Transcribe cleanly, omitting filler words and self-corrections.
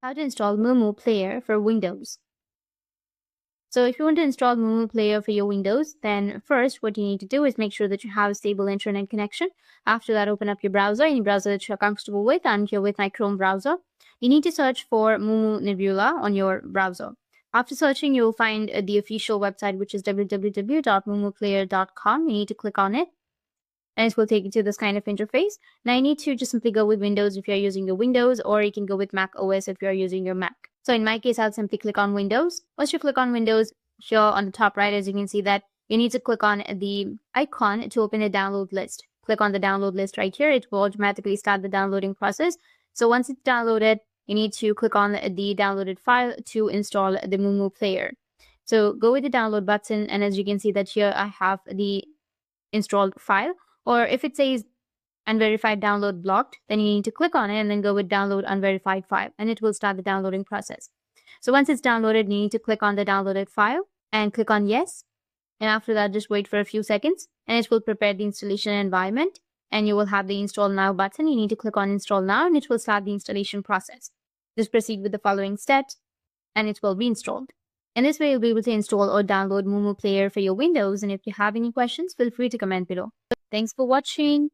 How to install Mumu Player for Windows. So if you want to install Mumu Player for your Windows, then first what you need to do is make sure that you have a stable internet connection. After that, open up your browser, any browser that you're comfortable with. I'm here with my Chrome browser. You need to search for Mumu Nebula on your browser. After searching, you'll find the official website, which is www.mumuplayer.com. You need to click on it, and it will take you to this kind of interface. Now you need to just simply go with Windows if you're using your Windows, or you can go with Mac OS if you're using your Mac. So in my case, I'll simply click on Windows. Once you click on Windows, here on the top right, as you can see that you need to click on the icon to open a download list. Click on the download list right here. It will automatically start the downloading process. So once it's downloaded, you need to click on the downloaded file to install the Mumu Player. So go with the download button, and as you can see that here I have the installed file. Or if it says unverified download blocked, then you need to click on it and then go with download unverified file, and it will start the downloading process. So once it's downloaded, you need to click on the downloaded file and click on yes. And after that, just wait for a few seconds and it will prepare the installation environment, and you will have the install now button. You need to click on install now and it will start the installation process. Just proceed with the following steps and it will be installed. In this way, you'll be able to install or download Mumu Player for your Windows. And if you have any questions, feel free to comment below. Thanks for watching.